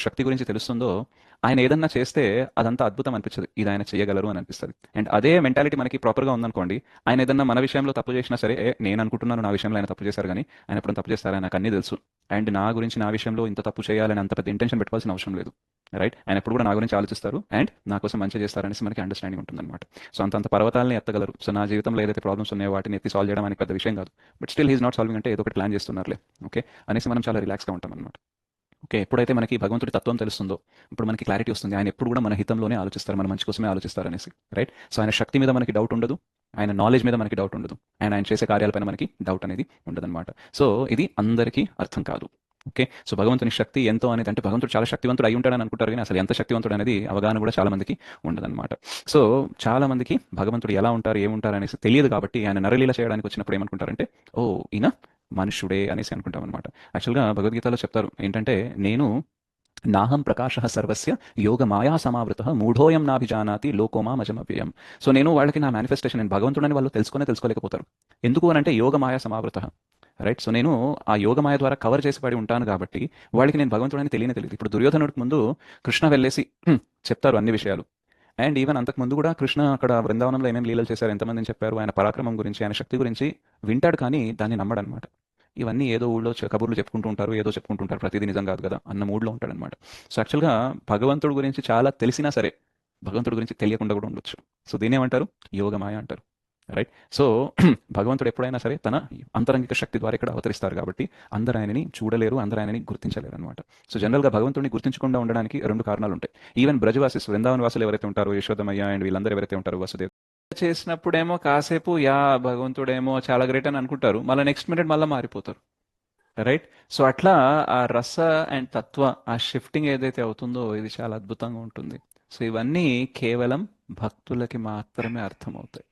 శక్తి గురించి తెలుస్తుందో ఆయన ఏదన్నా చేస్తే అదంతా అద్భుతం అనిపించదు. ఇది ఆయన చేయగలరు అని అనిపిస్తుంది. అండ్ అదే మెంటాలిటీ మనకి ప్రాపర్గా ఉందనుకోండి, ఆయన ఏదన్నా మన విషయంలో తప్పు చేసినా సరే, నేను అనుకుంటున్నాను నా విషయంలో ఆయన తప్పు చేశారు కానీ ఆయన ఎప్పుడు తప్పు చేస్తారని నాకు అన్నీ తెలుసు. అండ్ నా గురించి నా విషయంలో ఇంత తప్పు చేయాలని అంత పెద్ద ఇంటెన్షన్ పెట్టుకోవాల్సిన అవసరం లేదు. రైట్, ఆయన ఎప్పుడు కూడా నా గురించి ఆలోచిస్తారు అండ్ నా కోసం మంచి చేస్తారనేసి మనకి అండర్స్టాండింగ్ ఉంటుందన్నమాట. సో అంత పర్వతాలని ఎత్తగలరు. సో నా జీవితంలో ఏదైతే ప్రాబ్లమ్స్ ఉన్నాయో వాటిని ఎత్తి సాల్వ్ చేయడం అనేది పెద్ద విషయం కాదు. But still he's not solving అంటే ఏదో ఒకటి ప్లాన్ చేస్తున్నారులే, ఓకే అనేసి మనం చాలా రిలాక్స్గా ఉంటాం అనమాట. ఓకే, ఎప్పుడైతే మనకి భగవంతుడి తత్వం తెలుస్తుందో ఇప్పుడు మనకి క్లారిటీ వస్తుంది. ఆయన ఎప్పుడు కూడా మన హితంలోనే ఆలోచిస్తారు, మన మంచి కోసమే ఆలోచిస్తారు అనేసి. రైట్, సో ఆయన శక్తి మీద మనకి డౌట్ ఉండదు, ఆయన నాలెడ్జ్ మీద మనకి డౌట్ ఉండదు, అండ్ ఆయన చేసే కార్యాలపైన మనకి డౌట్ అనేది ఉండదన్నమాట. సో ఇది అందరికీ అర్థం కాదు. ఓకే, సో భగవంతుని శక్తి ఎంతో అనేది, అంటే భగవంతుడు చాలా శక్తివంతుడు అయి ఉంటాడని అనుకుంటారు కానీ అసలు ఎంత శక్తివంతుడు అనేది అవగాహన కూడా చాలా మందికి ఉండదన్నమాట. సో చాలా మందికి భగవంతుడు ఎలా ఉంటారు ఏముంటారు అనేసి తెలియదు కాబట్టి ఆయన నరలీల చేయడానికి వచ్చినప్పుడు ఏమనుకుంటారంటే, ఓ ఈయన మనుష్యుడే అనేసి అనుకుంటాం అనమాట. యాక్చువల్గా భగవద్గీతలో చెప్తారు ఏంటంటే, నేను నాహం ప్రకాశ సర్వస్య యోగ మాయా సమావృత మూఢోయం నాభిజానాతి లోకోమా మజమవ్యయం. సో నేను వాళ్ళకి నా మేనిఫెస్టేషన్, నేను భగవంతుడని వాళ్ళు తెలుసుకోలేకపోతారు. ఎందుకు అని అంటే యోగ మాయా సమావృత. రైట్, సో నేను ఆ యోగమాయ ద్వారా కవర్ చేసి పడి ఉంటాను కాబట్టి వాళ్ళకి నేను భగవంతుడని తెలియదు. ఇప్పుడు దుర్యోధనుడికి ముందు కృష్ణ వెళ్ళేసి చెప్తారు అన్ని విషయాలు. అండ్ ఈవెన్ అంతకు ముందు కూడా కృష్ణ అక్కడ బృందావనంలో ఏమేమి లీలలు చేశారు, ఎంతమందిని చెప్పారు, ఆయన పరాక్రమం గురించి ఆయన శక్తి గురించి వింటాడు కానీ దాన్ని నమ్మడనమాట. ఇవన్నీ ఏదో ఊళ్ళో కబుర్లు చెప్పుకుంటూ ఉంటారు, ఏదో చెప్పుకుంటూ ఉంటారు, ప్రతిదీ నిజం కాదు కదా అన్న మూడ్లో ఉంటాడనమాట. సో యాక్చువల్గా భగవంతుడి గురించి చాలా తెలిసినా సరే భగవంతుడి గురించి తెలియకుండా కూడా ఉండొచ్చు. సో దీని ఏమంటారు, యోగమాయ అంటారు. రైట్, సో భగవంతుడు ఎప్పుడైనా సరే తన అంతరంగిక శక్తి ద్వారా ఇక్కడ అవతరిస్తారు కాబట్టి అందరు ఆయనని చూడలేరు, అందరు ఆయనని గుర్తించలేరు అనమాట. సో జనరల్గా భగవంతుడిని గుర్తించకుండా ఉండడానికి రెండు కారణాలు ఉంటాయి. ఈవెన్ బ్రజవాసిస్, వృందావన వాసులు ఎవరైతే ఉంటారో, యశోదమయ్య అండ్ వీళ్ళందరూ ఎవరైతే ఉంటారో, వసుదేవ్ చేసినప్పుడేమో కాసేపు యా భగవంతుడేమో చాలా గ్రేట్ అని అనుకుంటారు, మళ్ళీ నెక్స్ట్ మినిట్ మళ్ళీ మారిపోతారు. రైట్, సో అట్లా ఆ రస అండ్ తత్వ ఆ షిఫ్టింగ్ ఏదైతే అవుతుందో ఇది చాలా అద్భుతంగా ఉంటుంది. సో ఇవన్నీ కేవలం భక్తులకి మాత్రమే అర్థమవుతాయి.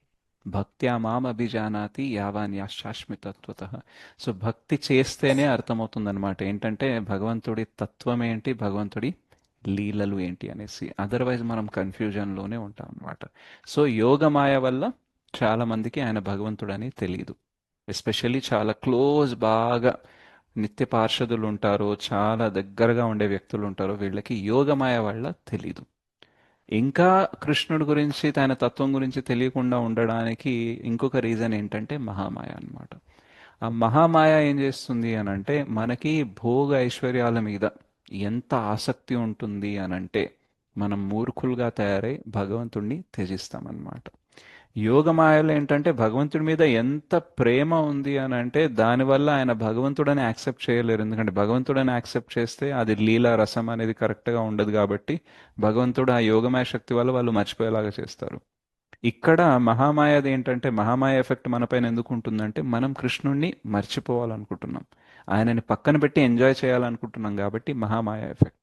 భక్త్యా మాం అభిజానాతి యావాన్యాశాశ్మితత్వత. సో భక్తి చేస్తేనే అర్థమవుతుందన్నమాట ఏంటంటే భగవంతుడి తత్వం ఏంటి, భగవంతుడి లీలలు ఏంటి అనేసి. అదర్వైజ్ మనం కన్ఫ్యూజన్లోనే ఉంటాం అనమాట. సో యోగమాయ వల్ల చాలా మందికి ఆయన భగవంతుడని తెలియదు. ఎస్పెషల్లీ చాలా క్లోజ్, బాగా నిత్య పార్షదులు ఉంటారు, చాలా దగ్గరగా ఉండే వ్యక్తులు ఉంటారు, వీళ్ళకి యోగమాయ వల్ల తెలీదు. ఇంకా కృష్ణుడి గురించి తన తత్వం గురించి తెలియకుండా ఉండడానికి ఇంకొక రీజన్ ఏంటంటే మహామాయ అన్నమాట. ఆ మహామాయ ఏం చేస్తుంది అని అంటే మనకి భోగ ఐశ్వర్యాల మీద ఎంత ఆసక్తి ఉంటుంది అని అంటే మనం మూర్ఖులుగా తయారై భగవంతుణ్ణి త్యజిస్తామన్నమాట. యోగమాయలో ఏంటంటే భగవంతుడి మీద ఎంత ప్రేమ ఉంది అని అంటే దానివల్ల ఆయన భగవంతుడని యాక్సెప్ట్ చేయలేరు. ఎందుకంటే భగవంతుడని యాక్సెప్ట్ చేస్తే అది లీలా రసం అనేది కరెక్ట్గా ఉండదు కాబట్టి భగవంతుడు ఆ యోగమాయ శక్తి వల్ల వాళ్ళు మర్చిపోయేలాగా చేస్తారు. ఇక్కడ మహామాయది ఏంటంటే, మహామాయ ఎఫెక్ట్ మన పైన ఎందుకు ఉంటుందంటే మనం కృష్ణుణ్ణి మర్చిపోవాలనుకుంటున్నాం, ఆయనని పక్కన పెట్టి ఎంజాయ్ చేయాలనుకుంటున్నాం కాబట్టి మహామాయ ఎఫెక్ట్.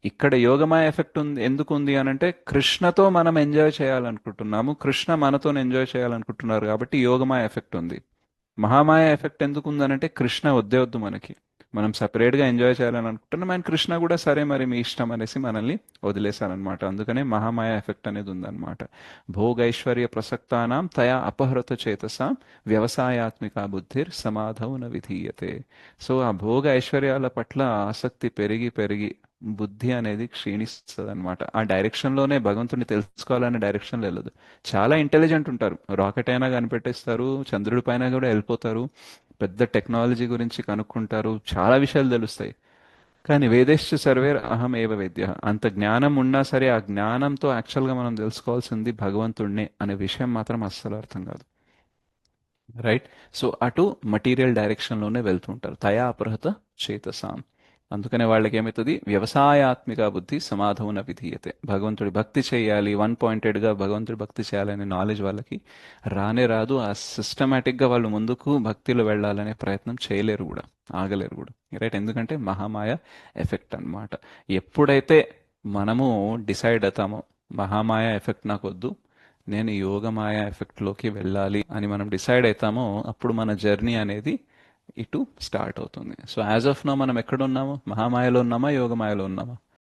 ఇక్కడ యోగమాయ ఎఫెక్ట్ ఉంది ఎందుకు ఉంది అని అంటే కృష్ణతో మనం ఎంజాయ్ చేయాలనుకుంటున్నాము, కృష్ణ మనతో ఎంజాయ్ చేయాలనుకుంటున్నారు కాబట్టి యోగమాయ ఎఫెక్ట్ ఉంది. మహామాయ ఎఫెక్ట్ ఎందుకు ఉందనంటే కృష్ణ వద్దే వద్దు మనకి, మనం సపరేట్గా ఎంజాయ్ చేయాలని అనుకుంటున్నాం, అండ్ కృష్ణ కూడా సరే మరి మీ ఇష్టం అనేసి మనల్ని వదిలేశారనమాట. అందుకనే మహామాయ ఎఫెక్ట్ అనేది ఉందన్నమాట. భోగైశ్వర్య ప్రసక్తానాం తయా అపహృత చేతసాం వ్యవసాయాత్మిక బుద్ధిర్ సమాధౌ న విధీయతే. సో ఆ భోగ ఐశ్వర్యాల పట్ల ఆసక్తి పెరిగి పెరిగి బుద్ధి అనేది క్షీణిస్తుంది అనమాట. ఆ డైరెక్షన్లోనే భగవంతుని తెలుసుకోవాలనే డైరెక్షన్లో వెళ్ళదు. చాలా ఇంటెలిజెంట్ ఉంటారు, రాకెట్ అయినా కనిపెట్టేస్తారు, చంద్రుడి పైన కూడా వెళ్ళిపోతారు, పెద్ద టెక్నాలజీ గురించి కనుక్కుంటారు, చాలా విషయాలు తెలుస్తాయి. కానీ వేదేశ్చ సర్వేర్ అహం ఏవ వేద్య, అంత జ్ఞానం ఉన్నా సరే ఆ జ్ఞానంతో యాక్చువల్గా మనం తెలుసుకోవాల్సింది భగవంతుడిని అనే విషయం మాత్రం అస్సలు అర్థం కాదు. రైట్, సో అటు మటీరియల్ డైరెక్షన్లోనే వెళ్తుంటారు, తయా అపహృత చేతసాం. అందుకనే వాళ్ళకి ఏమవుతుంది, వ్యవసాయాత్మిక బుద్ధి సమాధవున విధీయతే. భగవంతుడి భక్తి చేయాలి, వన్ పాయింటెడ్గా భగవంతుడి భక్తి చేయాలనే నాలెడ్జ్ వాళ్ళకి రానే రాదు. ఆ సిస్టమేటిక్గా వాళ్ళు ముందుకు భక్తిలో వెళ్ళాలనే ప్రయత్నం చేయలేరు కూడా, ఆగలేరు కూడా. రైట్, ఎందుకంటే మహామాయ ఎఫెక్ట్ అన్నమాట. ఎప్పుడైతే మనము డిసైడ్ అవుతామో మహామాయ ఎఫెక్ట్ నాకు వద్దు, నేను యోగమాయ ఎఫెక్ట్లోకి వెళ్ళాలి అని మనం డిసైడ్ అవుతామో అప్పుడు మన జర్నీ అనేది ఇటు స్టార్ట్ అవుతుంది. సో యాజ్ ఆఫ్ నో మనం ఎక్కడ ఉన్నాము, మహామాయలో ఉన్నామా యోగమాయలో ఉన్నామా?